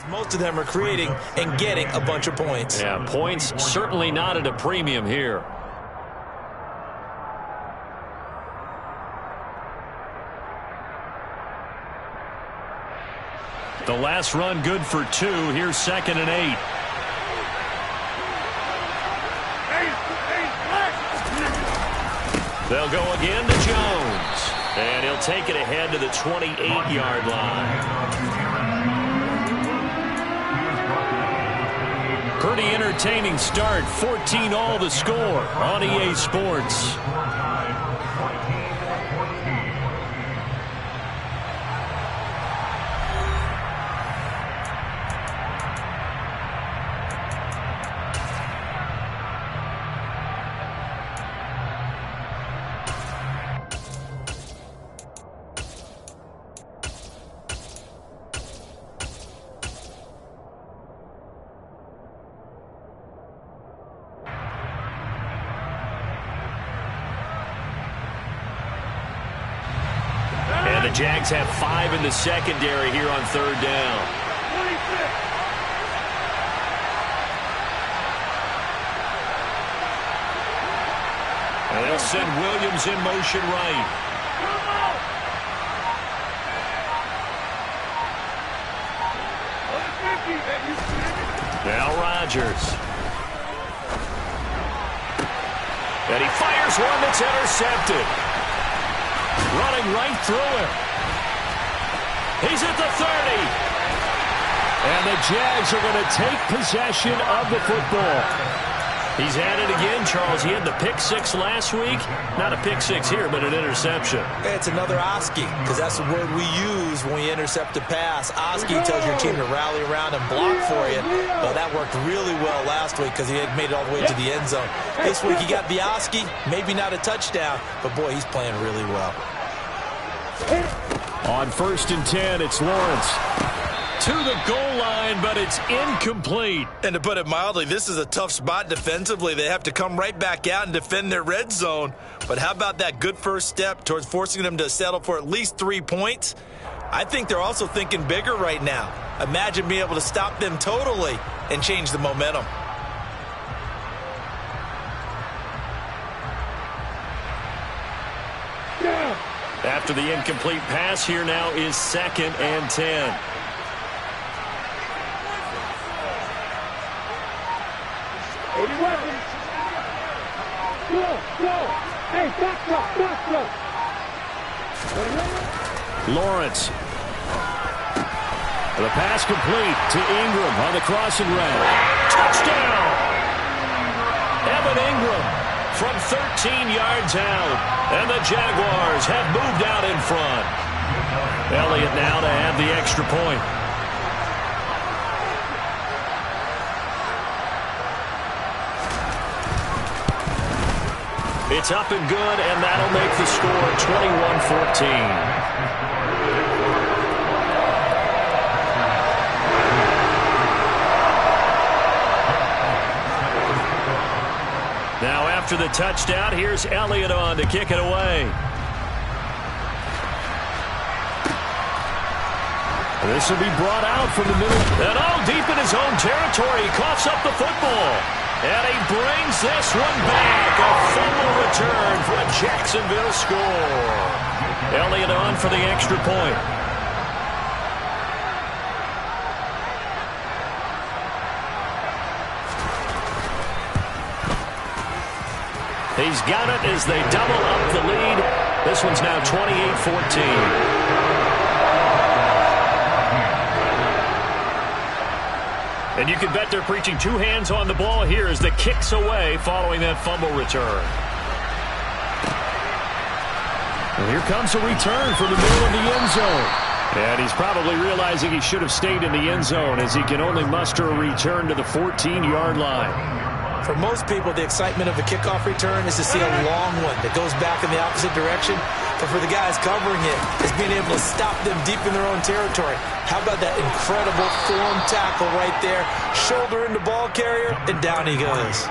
Most of them are creating and getting a bunch of points. Yeah, points certainly not at a premium here. The last run good for 2. Here's 2nd and 8. They'll go again to Jones. And he'll take it ahead to the 28-yard line. Pretty entertaining start. 14-all the score on EA Sports. The Jags have 5 in the secondary here on 3rd down. And they'll send Williams in motion right. Now Rodgers. And he fires one that's intercepted. Running right through him. He's at the 30. And the Jags are going to take possession of the football. He's at it again, Charles. He had the pick 6 last week. Not a pick 6 here, but an interception. It's another Oski, because that's the word we use when we intercept a pass. Oski tells your team to rally around and block for you. Well, that worked really well last week because he had made it all the way to the end zone. This week he got the Oski, maybe not a touchdown, but boy, he's playing really well. On 1st and 10, it's Lawrence. To the goal line, but it's incomplete. And to put it mildly, this is a tough spot defensively. They have to come right back out and defend their red zone. But how about that good first step towards forcing them to settle for at least 3 points? I think they're also thinking bigger right now. Imagine being able to stop them totally and change the momentum. After the incomplete pass, here now is 2nd and 10. Lawrence. The pass complete to Ingram on the crossing route. Touchdown! Evan Ingram from 13 yards out. And the Jaguars have moved out in front. Elliott now to have the extra point. It's up and good, and that'll make the score 21-14. Now after the touchdown, here's Elliott on to kick it away. This will be brought out from the middle. And all deep in his own territory. He coughs up the football. And he brings this one back. A fumble return for a Jacksonville score. Elliott on for the extra point. He's got it as they double up the lead. This one's now 28-14. And you can bet they're preaching 2 hands on the ball here as the kick's away following that fumble return. And here comes a return from the middle of the end zone. And he's probably realizing he should have stayed in the end zone as he can only muster a return to the 14-yard line. For most people, the excitement of a kickoff return is to see a long one that goes back in the opposite direction. But for the guys covering it, it's being able to stop them deep in their own territory. How about that incredible form tackle right there? Shoulder into ball carrier, and down he goes.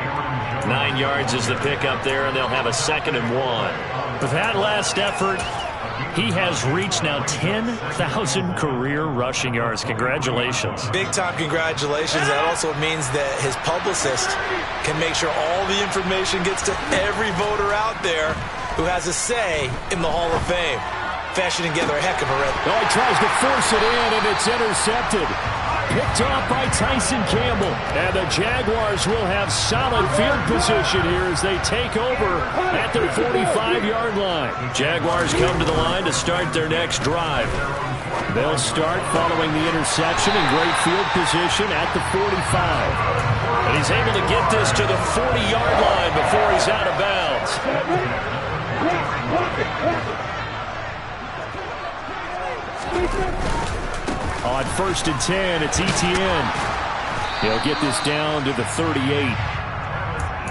9 yards is the pickup there, and they'll have a 2nd and 1. With that last effort, He has reached now 10,000 career rushing yards. Congratulations. Big-time congratulations. That also means that his publicist can make sure all the information gets to every voter out there who has a say in the Hall of Fame. Fashioning together a heck of a red. Oh, he tries to force it in, and it's intercepted. Picked off by Tyson Campbell. And the Jaguars will have solid field position here as they take over at their 45-yard line. Jaguars come to the line to start their next drive. They'll start following the interception in great field position at the 45. And he's able to get this to the 40-yard line before he's out of bounds. On 1st and 10, it's Etienne. He'll get this down to the 38.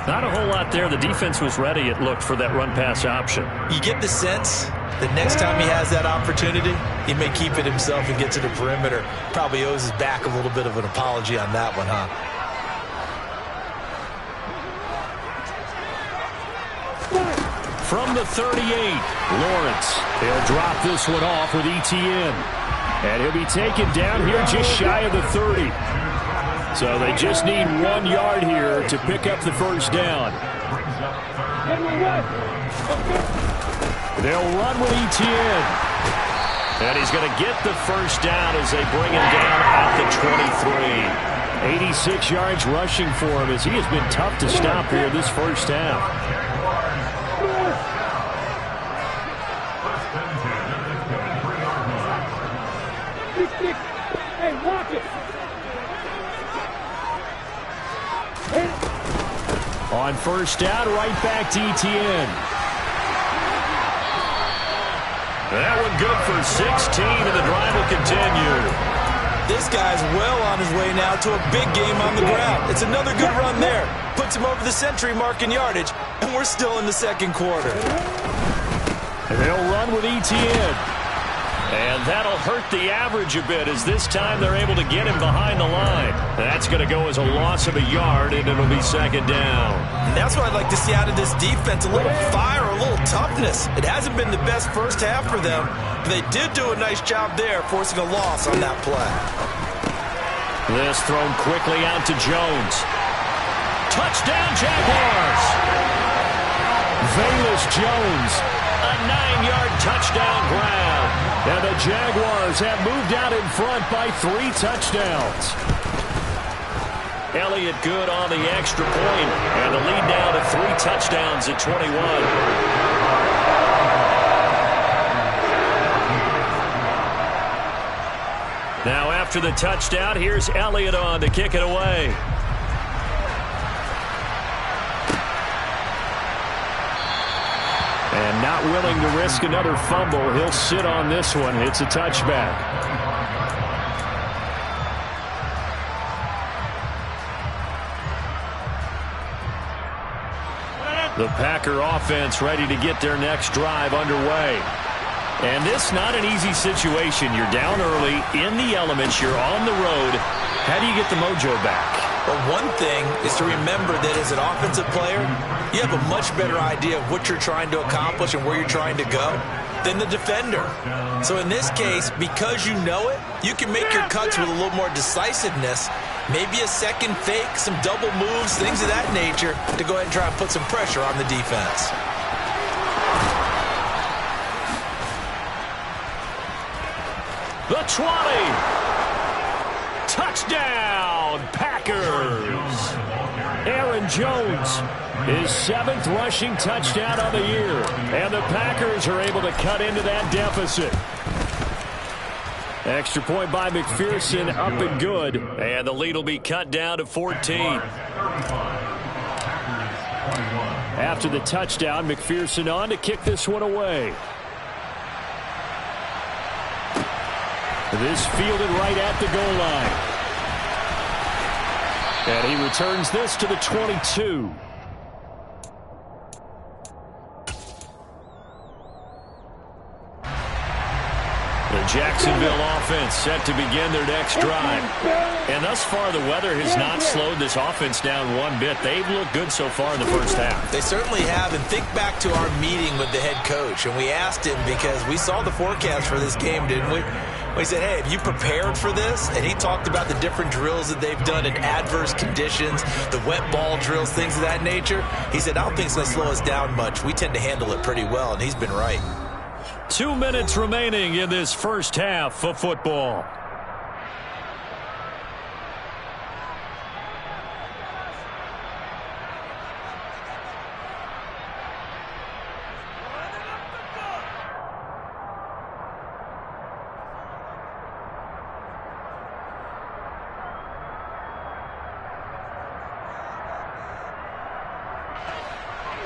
Not a whole lot there. The defense was ready, it looked, for that run-pass option. You get the sense that next time he has that opportunity, he may keep it himself and get to the perimeter. Probably owes his back a little bit of an apology on that one, huh? From the 38, Lawrence. He'll drop this one off with Etienne. And he'll be taken down here just shy of the 30. So they just need 1 yard here to pick up the first down. They'll run with Etienne. And he's going to get the first down as they bring him down at the 23. 86 yards rushing for him as he has been tough to stop here this first half. On first down, right back to Etienne. That one good for 16, and the drive will continue. This guy's well on his way now to a big game on the ground. It's another good run there. Puts him over the century mark in yardage, and we're still in the second quarter. And they'll run with Etienne. And that'll hurt the average a bit as this time they're able to get him behind the line. That's going to go as a loss of a yard, and it'll be second down. And that's what I'd like to see out of this defense, a little fire, a little toughness. It hasn't been the best first half for them, but they did do a nice job there, forcing a loss on that play. This thrown quickly out to Jones. Touchdown, Jaguars! Velus Jones, a 9-yard touchdown grab. And the Jaguars have moved out in front by 3 touchdowns. Elliott good on the extra point, and the lead down to 3 touchdowns at 21. Now after the touchdown, here's Elliott on to kick it away. And not willing to risk another fumble, he'll sit on this one. It's a touchback. The Packer offense ready to get their next drive underway. And this not an easy situation. You're down early, in the elements, you're on the road. How do you get the mojo back? Well, one thing is to remember that as an offensive player, you have a much better idea of what you're trying to accomplish and where you're trying to go than the defender. So in this case, because you know it, you can make your cuts with a little more decisiveness, maybe a second fake, some double moves, things of that nature, to go ahead and try and put some pressure on the defense. The 20. Touchdown, Packers. Aaron Jones, his 7th rushing touchdown of the year. And the Packers are able to cut into that deficit. Extra point by McPherson, up and good. And the lead will be cut down to 14. After the touchdown, McPherson on to kick this one away. This fielded right at the goal line. And he returns this to the 22. The Jacksonville offense set to begin their next drive. And thus far, the weather has not slowed this offense down one bit. They've looked good so far in the first half. They certainly have. And think back to our meeting with the head coach. And we asked him, because we saw the forecast for this game, didn't we? We said, hey, have you prepared for this? And he talked about the different drills that they've done in adverse conditions, the wet ball drills, things of that nature. He said, I don't think it's going to slow us down much. We tend to handle it pretty well, and he's been right. 2 minutes remaining in this first half of football.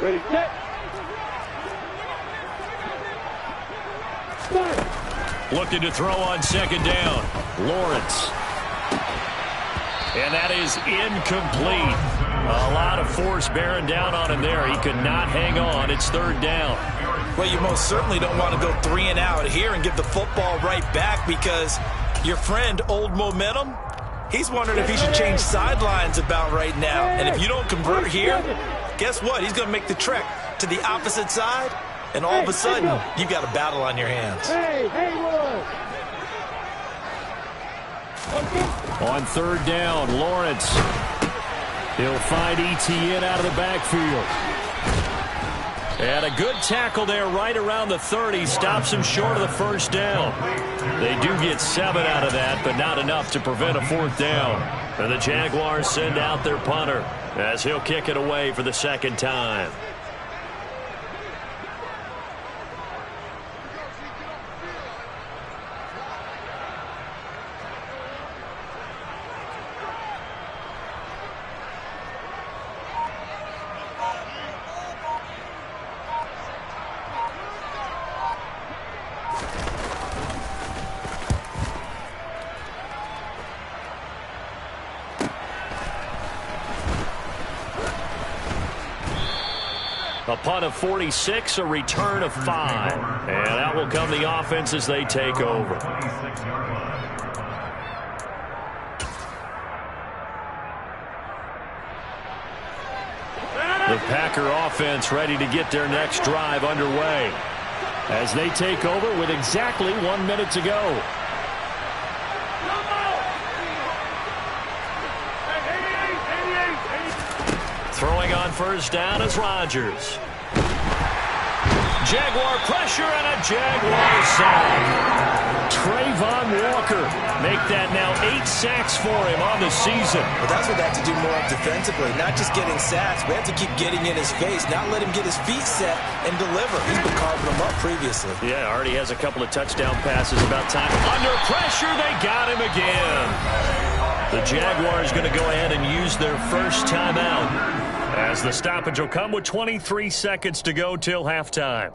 Ready, set. Looking to throw on second down. Lawrence. And that is incomplete. A lot of force bearing down on him there. He could not hang on. It's third down. Well, you most certainly don't want to go 3 and out here and give the football right back, because your friend, Old Momentum, he's wondering if he should change sidelines about right now. And if you don't convert here, guess what? He's going to make the trek to the opposite side, and all of a sudden, you've got a battle on your hands. On third down, Lawrence. He'll find ETN out of the backfield. And a good tackle there right around the 30. Stops him short of the first down. They do get 7 out of that, but not enough to prevent a fourth down. And the Jaguars send out their punter as he'll kick it away for the second time. A punt of 46, a return of 5. And out will come the offense as they take over. The Packer offense ready to get their next drive underway as they take over with exactly 1 minute to go. Throwing on first down is Rodgers. Jaguar pressure and a Jaguar sack. Trayvon Walker make that now 8 sacks for him on the season. Well, that's what they have to do more of defensively, not just getting sacks. We have to keep getting in his face, not let him get his feet set and deliver. He's been carving them up previously. Yeah, already has a couple of touchdown passes. About time. Under pressure, they got him again. The Jaguars going to go ahead and use their first timeout, as the stoppage will come with 23 seconds to go till halftime.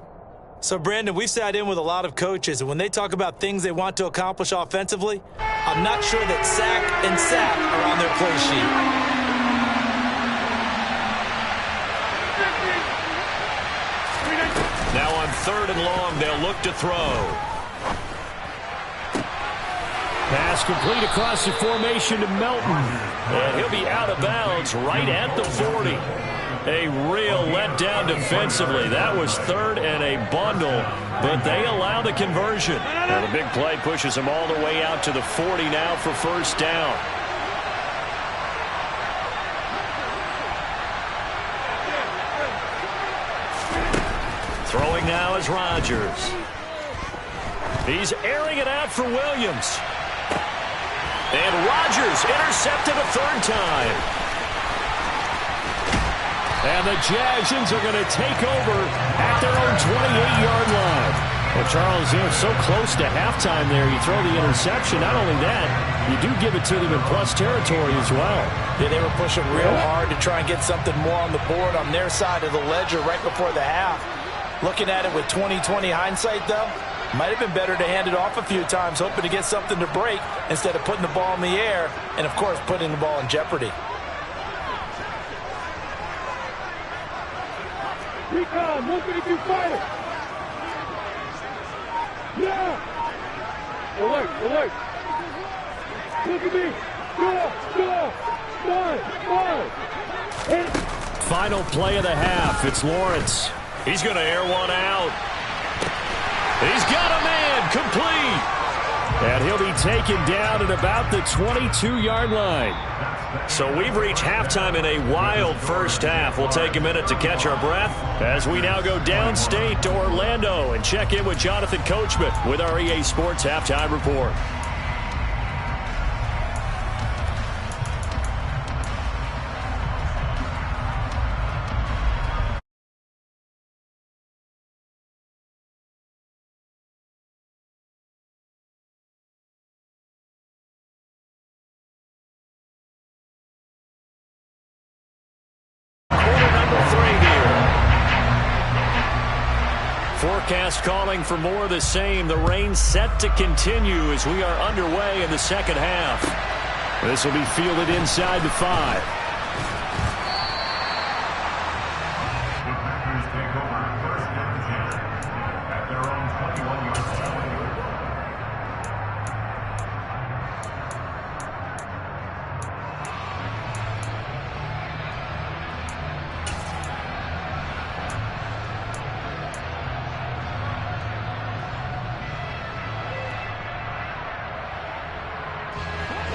So, Brandon, we've sat in with a lot of coaches, and when they talk about things they want to accomplish offensively, I'm not sure that sack and sack are on their play sheet. Now on third and long, they'll look to throw. Pass complete across the formation to Melton. And he'll be out of bounds right at the 40. A real letdown defensively. That was third and a bundle, but they allow the conversion. And the big play pushes them all the way out to the 40 now for first down. Throwing now is Rodgers. He's airing it out for Williams. And Rodgers intercepted a third time. And the Jags are going to take over at their own 28-yard line. Well, Charles, so close to halftime there. You throw the interception. Not only that, you do give it to them in plus territory as well. Yeah, they were pushing real hard to try and get something more on the board on their side of the ledger right before the half. Looking at it with 20/20 hindsight, though, might have been better to hand it off a few times, hoping to get something to break instead of putting the ball in the air and, of course, putting the ball in jeopardy. Recon, 152 fighter. Yeah. Alert. Look at me. Go. Final play of the half. It's Lawrence. He's going to air one out. He's got a man complete. And he'll be taken down at about the 22-yard line. So we've reached halftime in a wild first half. We'll take a minute to catch our breath as we now go downstate to Orlando and check in with Jonathan Coachman with our EA Sports Halftime Report. Forecast calling for more of the same. The rain set to continue as we are underway in the second half. This will be fielded inside the 5.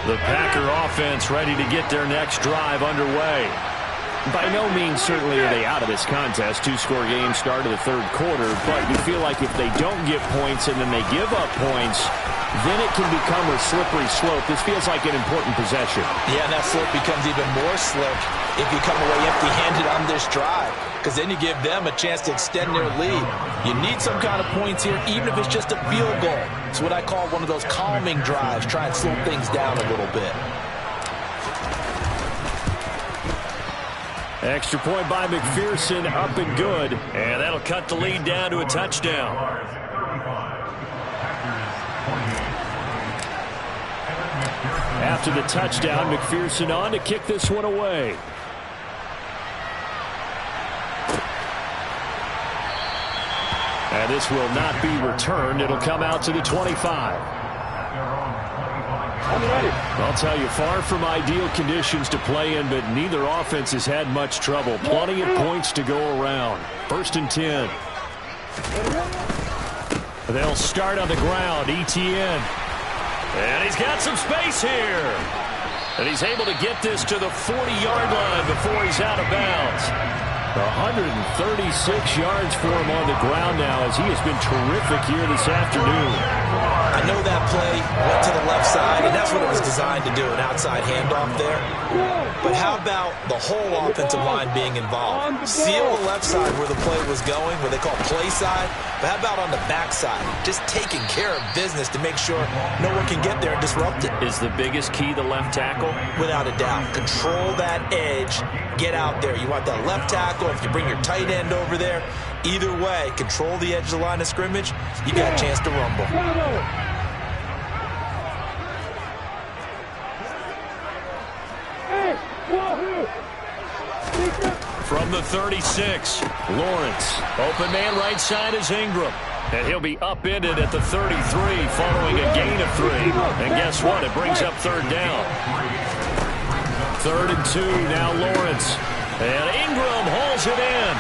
The Packer offense ready to get their next drive underway. By no means certainly are they out of this contest. Two-score game start of the third quarter, but you feel like if they don't get points and then they give up points, then it can become a slippery slope. This feels like an important possession. Yeah, and that slope becomes even more slick if you come away empty-handed on this drive, because then you give them a chance to extend their lead. You need some kind of points here, even if it's just a field goal. It's what I call one of those calming drives. Try and slow things down a little bit. Extra point by McPherson, up and good. And that'll cut the lead down to a touchdown. After the touchdown, McPherson on to kick this one away. And this will not be returned. It'll come out to the 25. I'll tell you, far from ideal conditions to play in, but neither offense has had much trouble. Plenty of points to go around. 1st and 10. They'll start on the ground. ETN. And he's got some space here. And he's able to get this to the 40-yard line before he's out of bounds. 136 yards for him on the ground now as he has been terrific here this afternoon. I know that play went to the left side, and that's what it was designed to do, an outside handoff there. But how about the whole offensive line being involved? Seal the left side where the play was going, where they call play side. But how about on the back side? Just taking care of business to make sure no one can get there and disrupt it. Is the biggest key the left tackle? Without a doubt. Control that edge. Get out there. You want that left tackle. If you bring your tight end over there, either way, control the edge of the line of scrimmage, you got a chance to rumble. From the 36, Lawrence. Open man right side is Ingram. And he'll be upended at the 33 following a gain of 3. And guess what? It brings up 3rd down. 3rd and 2, now Lawrence. And Ingram hauls it in.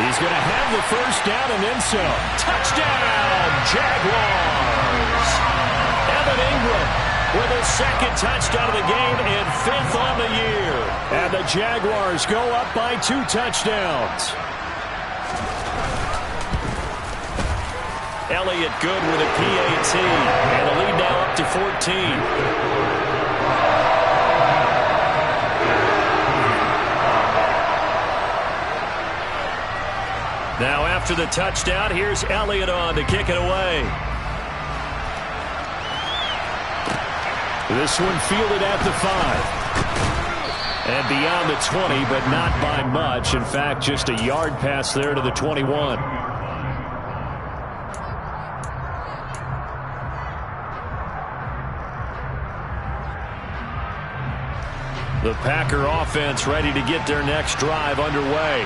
He's going to have the 1st down and then some. Touchdown, Jaguars! Evan Ingram with his 2nd touchdown of the game and 5th on the year. And the Jaguars go up by 2 touchdowns. Elliott good with a PAT. And the lead now up to 14. Now after the touchdown, here's Elliott on to kick it away. This one fielded at the 5. And beyond the 20, but not by much. In fact, just a yard pass there to the 21. The Packer offense ready to get their next drive underway.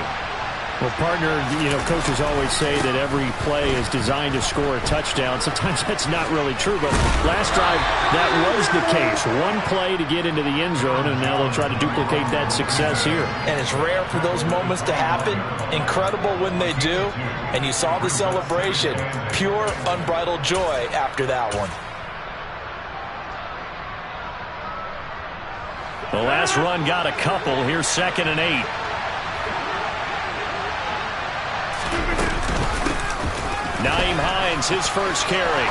Well, partner, coaches always say that every play is designed to score a touchdown. Sometimes that's not really true, but last drive, that was the case. One play to get into the end zone, and now they'll try to duplicate that success here. And it's rare for those moments to happen. Incredible when they do. And you saw the celebration. Pure, unbridled joy after that one. The last run got a couple. Here's 2nd and 8. Nyheim Hines, his first carry.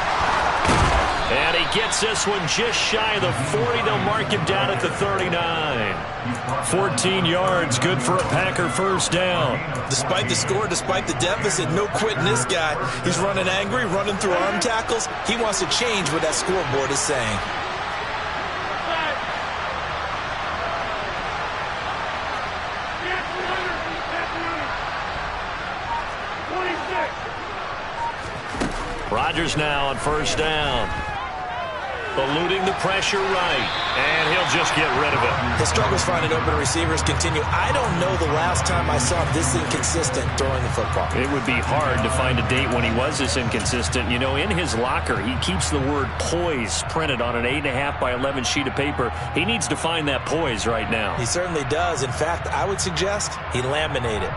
And he gets this one just shy of the 40. They'll mark him down at the 39. 14 yards, good for a Packer first down. Despite the score, despite the deficit, no quitting this guy. He's running angry, running through arm tackles. He wants to change what that scoreboard is saying. Rodgers now on first down. Eluding the pressure right. And he'll just get rid of it. His struggles finding open receivers continue. I don't know the last time I saw this inconsistent throwing the football. It would be hard to find a date when he was this inconsistent. In his locker, he keeps the word poise printed on an 8.5 by 11 sheet of paper. He needs to find that poise right now. He certainly does. In fact, I would suggest he laminate it.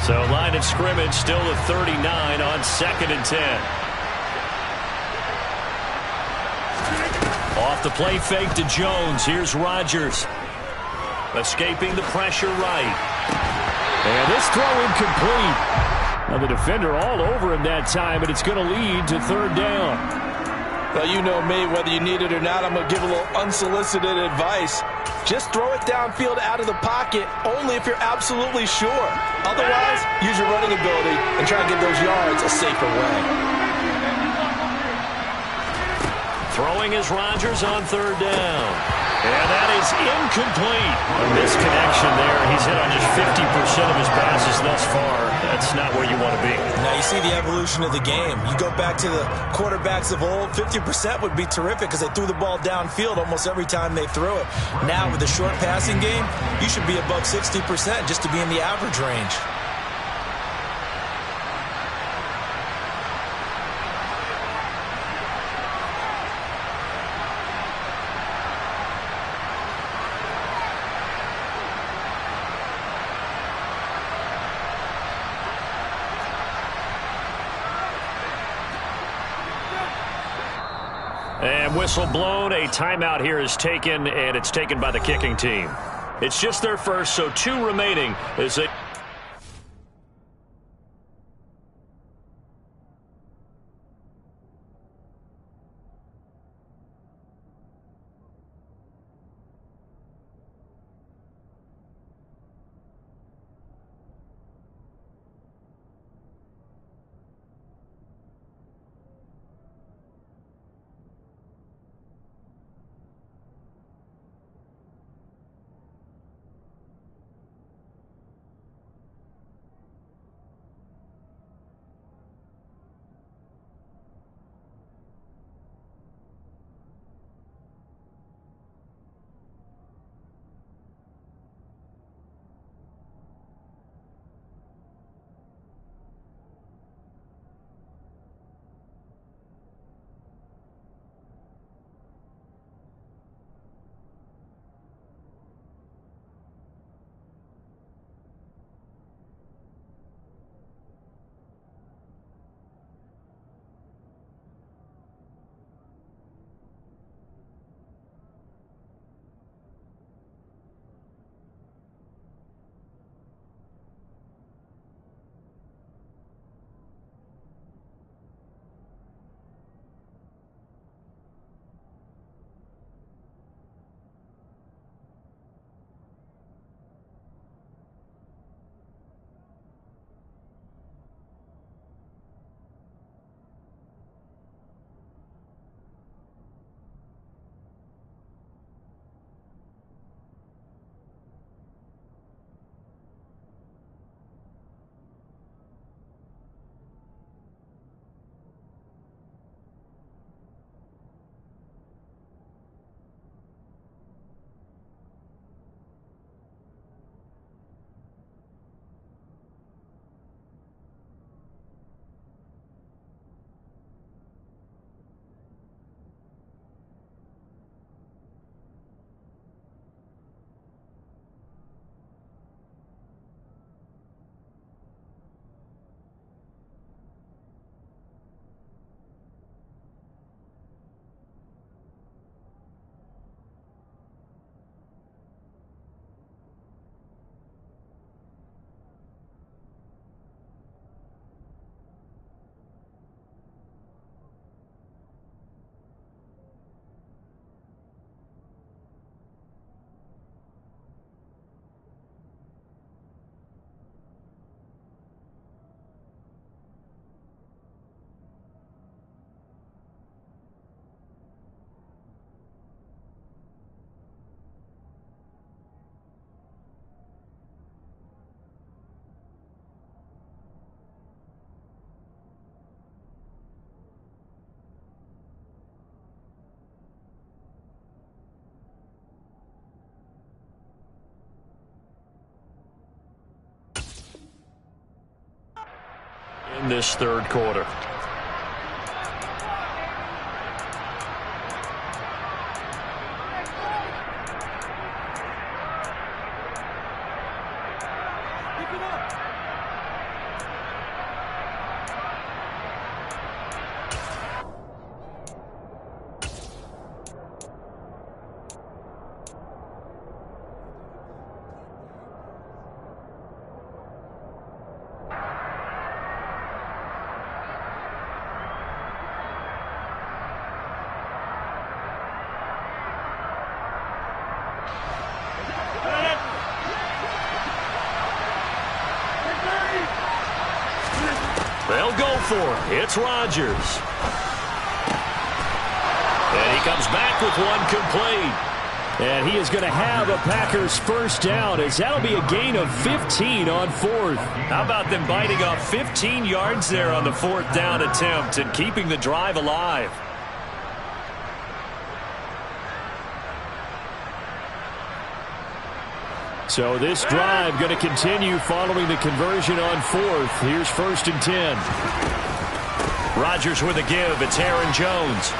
So line of scrimmage still at 39 on 2nd and 10. Off the play fake to Jones. Here's Rodgers. Escaping the pressure right. And this throw incomplete. Now the defender all over him that time, but it's going to lead to 3rd down. Well, you know me, whether you need it or not, I'm going to give a little unsolicited advice. Just throw it downfield out of the pocket only if you're absolutely sure. Otherwise, use your running ability and try to get those yards a safer way. Throwing is Rodgers on 3rd down. And that is incomplete. A misconnection there. He's hit on just 50% of his passes thus far. That's not where you want to be. Now you see the evolution of the game. You go back to the quarterbacks of old, 50% would be terrific because they threw the ball downfield almost every time they threw it. Now with the short passing game, you should be above 60% just to be in the average range. And whistle blown. A timeout here is taken, and it's taken by the kicking team. It's just their first, so 2 remaining as they... in this third quarter. They'll go for it. It's Rodgers. And he comes back with one complete. And he is going to have a Packers first down, as that'll be a gain of 15 on fourth. How about them biting off 15 yards there on the fourth down attempt and keeping the drive alive? So this drive going to continue following the conversion on fourth. Here's 1st and 10. Rodgers with a give. It's Aaron Jones.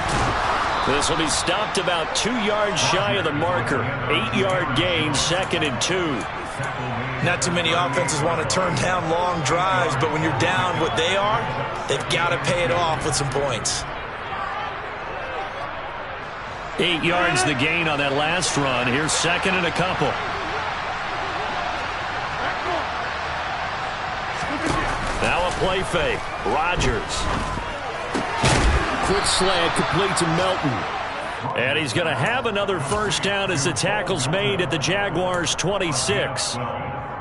This will be stopped about 2 yards shy of the marker. 8-yard gain, 2nd and 2. Not too many offenses want to turn down long drives, but when you're down what they are, they've got to pay it off with some points. 8 yards the gain on that last run. Here's 2nd and a couple. Now a play fake. Rodgers. Quick slant complete to Melton. And he's going to have another first down as the tackle's made at the Jaguars' 26.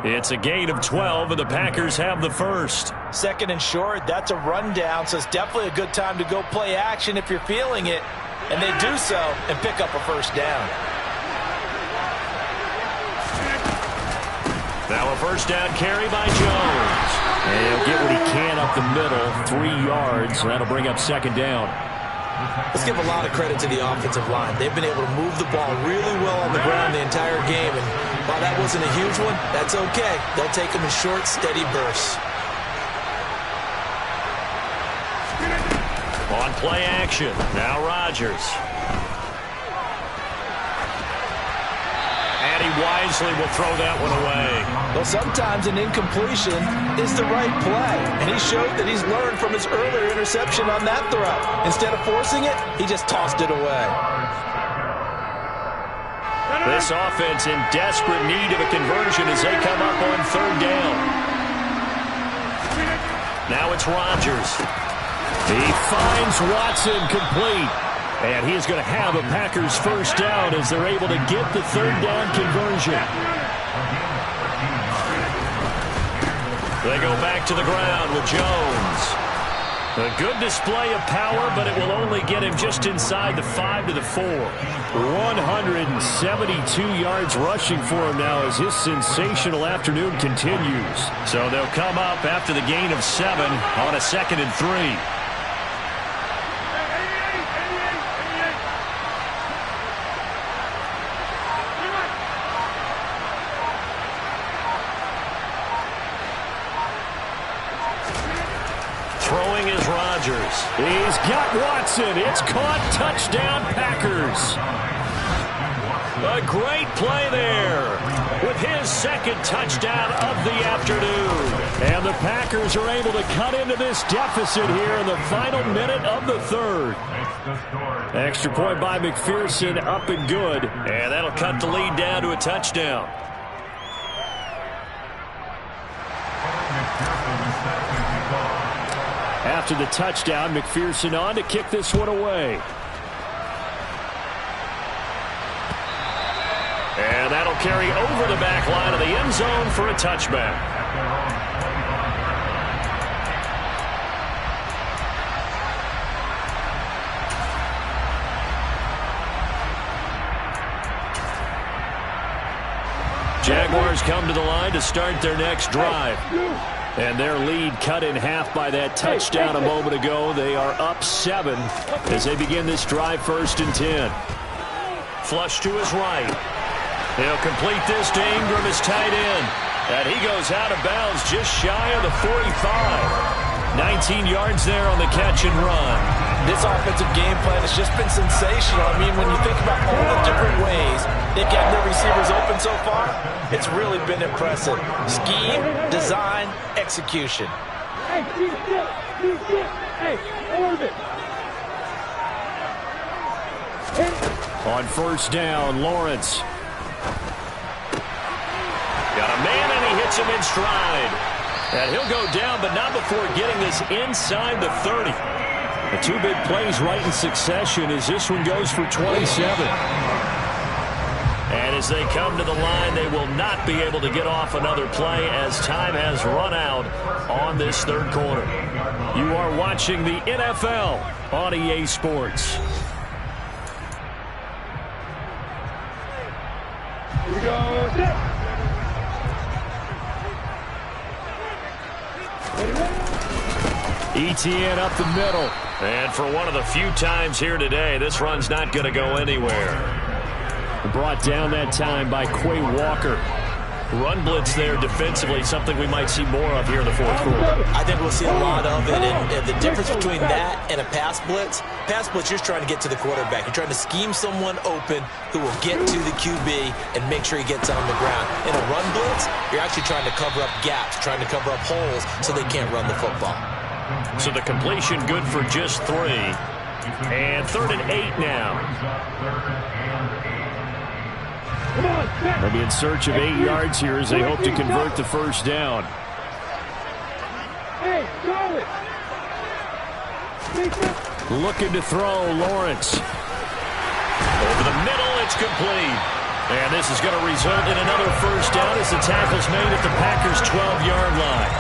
It's a gain of 12, and the Packers have the first. 2nd and short, that's a rundown, so it's definitely a good time to go play action if you're feeling it. And they do so and pick up a first down. Now a first down carry by Jones. And he'll get what he can up the middle, 3 yards. That'll bring up 2nd down. Let's give a lot of credit to the offensive line. They've been able to move the ball really well on the ground the entire game. And while that wasn't a huge one, that's okay. They'll take them in short, steady bursts. On play action, now Rodgers. And he wisely will throw that one away. Well, sometimes an incompletion is the right play. And he showed that he's learned from his earlier interception on that throw. Instead of forcing it, he just tossed it away. This offense in desperate need of a conversion as they come up on 3rd down. Now it's Rodgers. He finds Watson complete. And he is going to have a Packers first down as they're able to get the 3rd down conversion. They go back to the ground with Jones. A good display of power, but it will only get him just inside the 5 to the 4. 172 yards rushing for him now as his sensational afternoon continues. So they'll come up after the gain of 7 on a 2nd and 3. Throwing is Rodgers. He's got Watson. It's caught. Touchdown, Packers. A great play there with his 2nd touchdown of the afternoon. And the Packers are able to cut into this deficit here in the final minute of the 3rd. Extra point by McPherson, up and good. And that'll cut the lead down to a touchdown. After the touchdown, McPherson on to kick this one away. And that'll carry over the back line of the end zone for a touchback. Jaguars come to the line to start their next drive. And their lead cut in half by that touchdown a moment ago. They are up 7 as they begin this drive, 1st and 10. Flush to his right. He'll complete this to Ingram, his tight end. And he goes out of bounds just shy of the 45. 19 yards there on the catch and run. This offensive game plan has just been sensational. I mean, when you think about all the different ways they've gotten their receivers open so far, it's really been impressive. Scheme, design, execution. Hey, keep still. Hey, orbit. On first down, Lawrence. Got a man, and he hits him in stride. And he'll go down, but not before getting this inside the 30. The two big plays right in succession as this one goes for 27. And as they come to the line, they will not be able to get off another play as time has run out on this third quarter. You are watching the NFL on EA Sports. Here we go. ETN up the middle. And for one of the few times here today, this run's not going to go anywhere. Brought down that time by Quay Walker. Run blitz there defensively, something we might see more of here in the fourth quarter. I think we'll see a lot of it. And the difference between that and a pass blitz, you're just trying to get to the quarterback. You're trying to scheme someone open who will get to the QB and make sure he gets on the ground. In a run blitz, you're actually trying to cover up gaps, trying to cover up holes so they can't run the football. So the completion good for just 3. And 3rd and 8 now. They'll be in search of 8 yards here as they hope to convert the first down. Hey, solid. Looking to throw, Lawrence. Over the middle, it's complete. And this is going to result in another first down as the tackle's made at the Packers' 12-yard line.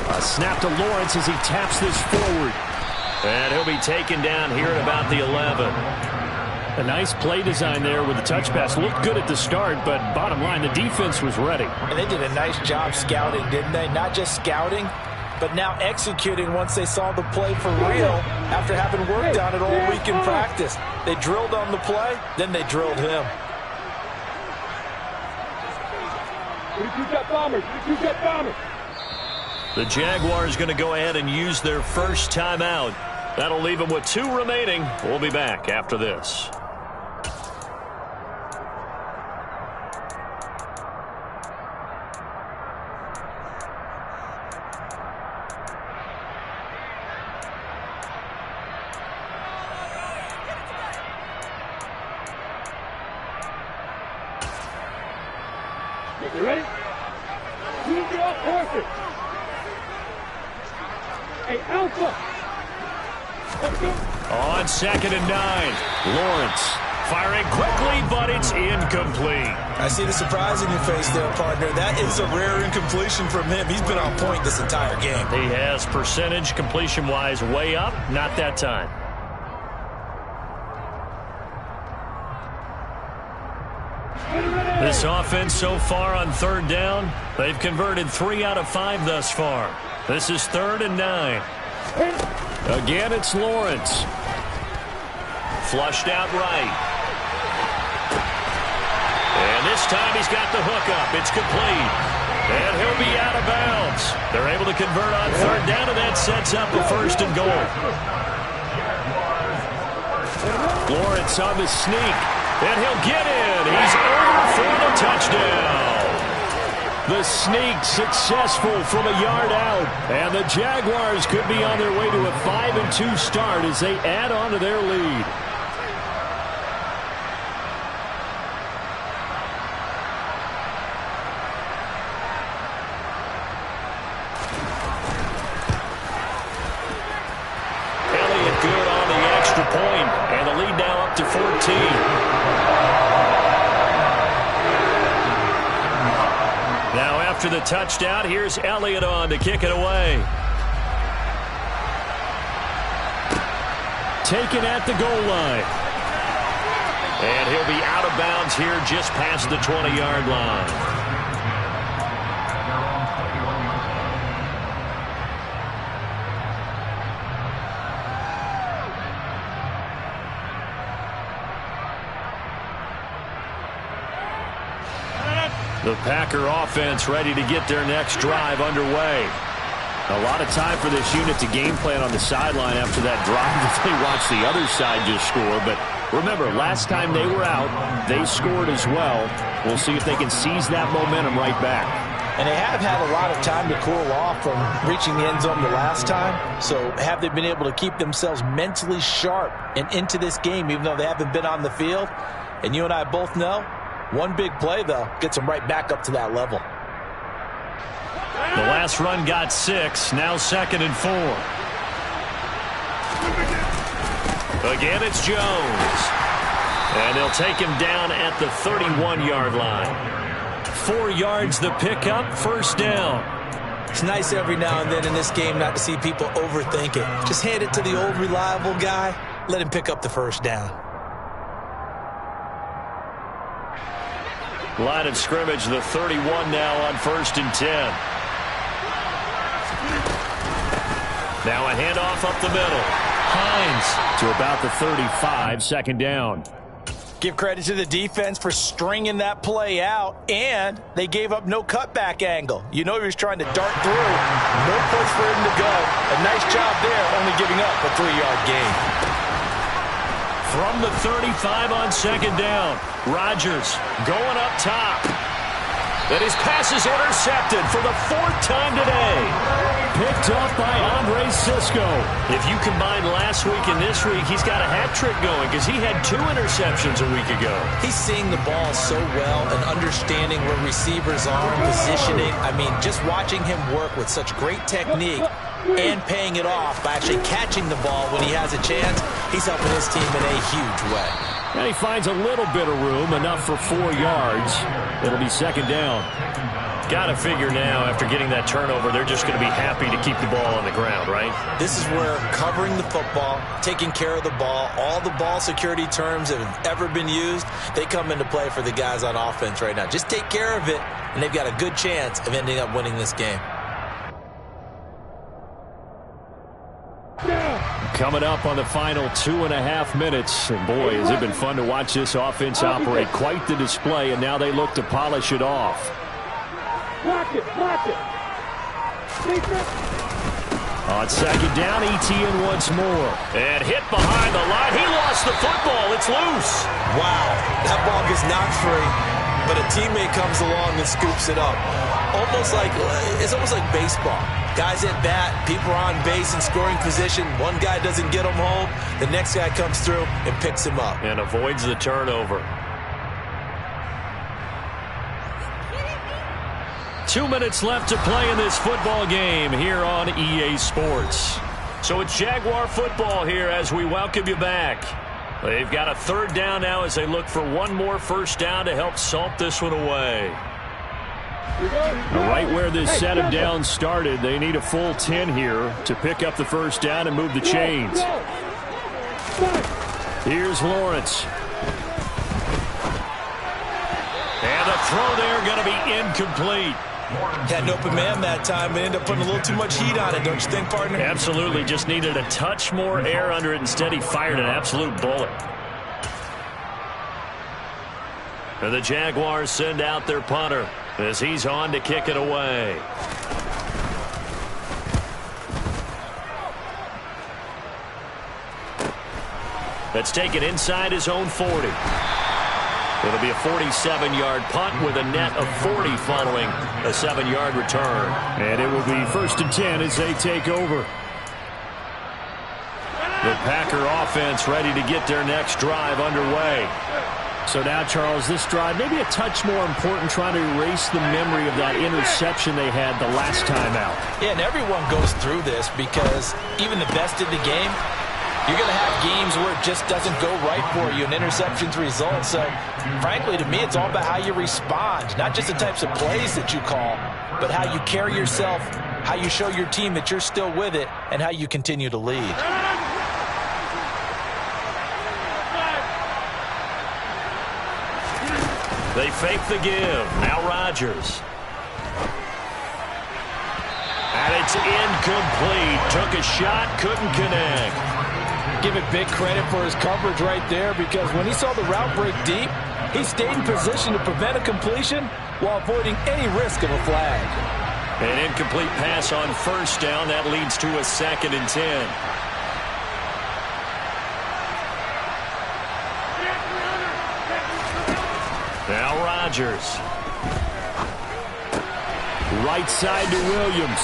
A snap to Lawrence as he taps this forward. And he'll be taken down here at about the 11. A nice play design there with the touch pass. Looked good at the start, but bottom line, the defense was ready. And they did a nice job scouting, didn't they? Not just scouting, but now executing once they saw the play for real after having worked on it all week in practice. They drilled on the play, then they drilled him. The Jaguars going to go ahead and use their first timeout. That'll leave them with 2 remaining. We'll be back after this. You ready? You get off horses. Hey, Alpha. Let's go. On 2nd and 9, Lawrence firing quickly, but it's incomplete. I see the surprise in your face there, partner. That is a rare incompletion from him. He's been on point this entire game. He has percentage completion-wise way up, not that time. This offense so far on 3rd down, they've converted 3 out of 5 thus far. This is 3rd and 9. Again, it's Lawrence. Flushed out right. And this time he's got the hook up. It's complete. And he'll be out of bounds. They're able to convert on 3rd down, and that sets up a 1st and goal. Lawrence on the sneak. And he'll get in. He's over for the touchdown. The sneak successful from a yard out. And the Jaguars could be on their way to a 5-2 start as they add on to their lead. Elliott good on the extra point. And the lead now up to 14. Now after the touchdown, here's Elliott on to kick it away. Taken at the goal line. And he'll be out of bounds here just past the 20-yard line. The Packer offense ready to get their next drive underway. A lot of time for this unit to game plan on the sideline after that drive if they watch the other side just score. But remember, last time they were out, they scored as well. We'll see if they can seize that momentum right back. And they have had a lot of time to cool off from reaching the end zone the last time. So have they been able to keep themselves mentally sharp and into this game, even though they haven't been on the field? And you and I both know, one big play, though, gets them right back up to that level. The last run got 6. Now 2nd and 4. Again, it's Jones. And they'll take him down at the 31-yard line. 4 yards the pickup, 1st down. It's nice every now and then in this game not to see people overthink it. Just hand it to the old reliable guy. Let him pick up the 1st down. Line of scrimmage, the 31 now on 1st and 10. Now a handoff up the middle. Hines to about the 35, 2nd down. Give credit to the defense for stringing that play out, and they gave up no cutback angle. You know he was trying to dart through. No place for him to go. A nice job there, only giving up a 3-yard gain. From the 35 on 2nd down, Rodgers going up top. And his pass is intercepted for the 4th time today. Picked up by Andre Sisco. If you combine last week and this week, he's got a hat trick going because he had 2 interceptions a week ago. He's seeing the ball so well and understanding where receivers are and positioning. I mean, just watching him work with such great technique and paying it off by actually catching the ball when he has a chance, he's helping his team in a huge way. And he finds a little bit of room, enough for 4 yards. It'll be 2nd down. Got to figure now, after getting that turnover, they're just going to be happy to keep the ball on the ground, right? This is where covering the football, taking care of the ball, all the ball security terms that have ever been used, they come into play for the guys on offense right now. Just take care of it, and they've got a good chance of ending up winning this game. Coming up on the final 2.5 minutes. And boy, has it been fun to watch this offense operate. Quite the display, and now they look to polish it off. Block it, block it. On 2nd down, Etienne once more. And hit behind the line. He lost the football. It's loose. Wow, that ball gets knocked free, but a teammate comes along and scoops it up. It's almost like baseball. Guys at bat, people are on base in scoring position. One guy doesn't get him home. The next guy comes through and picks him up. And avoids the turnover. 2 minutes left to play in this football game here on EA Sports. So it's Jaguar football here as we welcome you back. They've got a 3rd down now as they look for one more 1st down to help salt this one away. Right where this set of downs started, they need a full 10 here to pick up the 1st down and move the chains. Here's Lawrence. And the throw there going to be incomplete. Had an open man that time, but ended up putting a little too much heat on it, don't you think, partner? Absolutely. Just needed a touch more air under it. Instead, he fired an absolute bullet. And the Jaguars send out their punter as he's on to kick it away. That's taken inside his own 40. It'll be a 47-yard punt with a net of 40 following a 7-yard return. And it will be 1st and 10 as they take over. The Packer offense ready to get their next drive underway. So now, Charles, this drive maybe a touch more important, trying to erase the memory of that interception they had the last time out. Yeah, and everyone goes through this because even the best in the game, you're going to have games where it just doesn't go right for you and interceptions result. So, frankly, to me, it's all about how you respond, not just the types of plays that you call, but how you carry yourself, how you show your team that you're still with it, and how you continue to lead. They fake the give. Now Rodgers. And it's incomplete. Took a shot, couldn't connect. Give it big credit for his coverage right there, because when he saw the route break deep, He stayed in position to prevent a completion while avoiding any risk of a flag. An incomplete pass on first down. That leads to a 2nd and 10. Now Rodgers. Right side to Williams.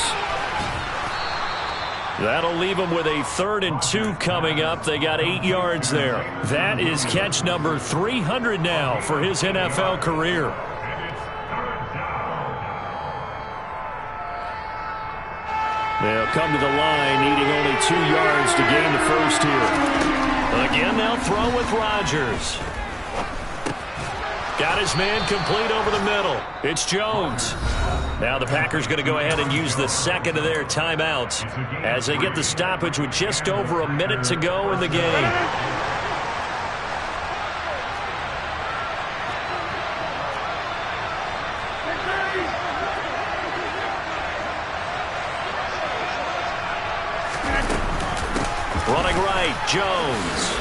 That'll leave them with a 3rd and 2 coming up. They got 8 yards there. That is catch number 300 now for his NFL career. They'll come to the line, needing only 2 yards to gain the first here. Again, they'll throw with Rodgers. Got his man complete over the middle. It's Jones. Now the Packers going to go ahead and use the 2nd of their timeouts as they get the stoppage with just over a minute to go in the game. Running right, Jones.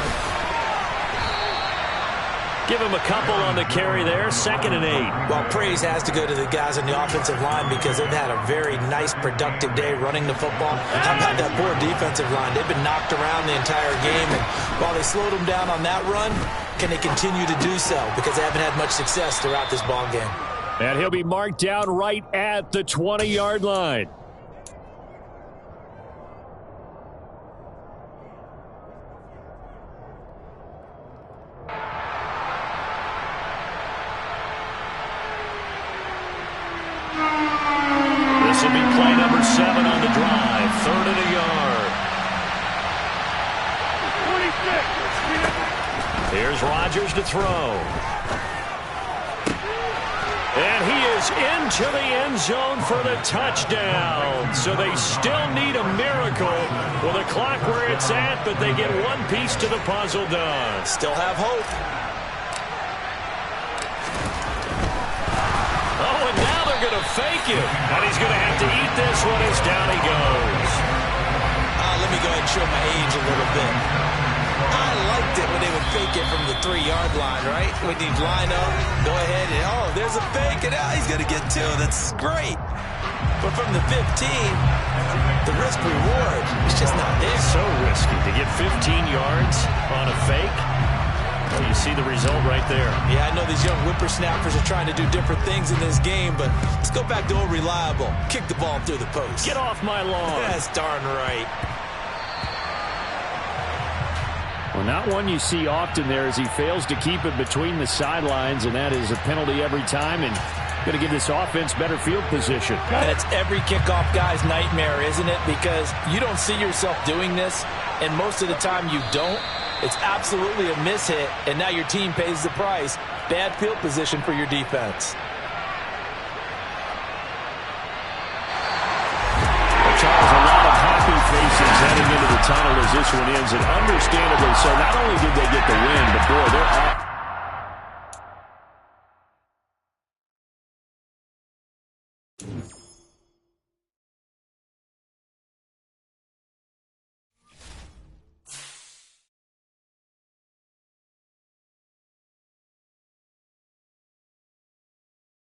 Give him a couple on the carry there, 2nd and 8. Well, praise has to go to the guys on the offensive line because they've had a very nice, productive day running the football. How about that poor defensive line? They've been knocked around the entire game, and while they slowed them down on that run, can they continue to do so? Because they haven't had much success throughout this ball game. And he'll be marked down right at the 20-yard line. This will be play number 7 on the drive. 3rd and a yard. 26. Here's Rodgers to throw. And he is into the end zone for the touchdown. So they still need a miracle with a clock where it's at, but they get one piece to the puzzle done. Still have hope. Oh, and now they're going to fake it. And he's going to have to eat this one as down he goes. Let me go ahead and show my age a little bit. I liked it when they would fake it from the 3-yard line, right? When you line up, go ahead and, oh, there's a fake, and he's going to get 2. That's great. But from the 15, the risk-reward is just not there. So risky to get 15 yards on a fake. Well, you see the result right there. Yeah, I know these young whippersnappers are trying to do different things in this game, but let's go back to old reliable. Kick the ball through the post. Get off my lawn. That's darn right. Well, not one you see often there as he fails to keep it between the sidelines, and that is a penalty every time, and going to give this offense better field position. And it's every kickoff guy's nightmare, isn't it? Because you don't see yourself doing this, and most of the time you don't. It's absolutely a mishit, and now your team pays the price. Bad field position for your defense. Charles, a lot of happy faces heading into the tunnel as this one ends, and understandably so. Not only did they get the win, but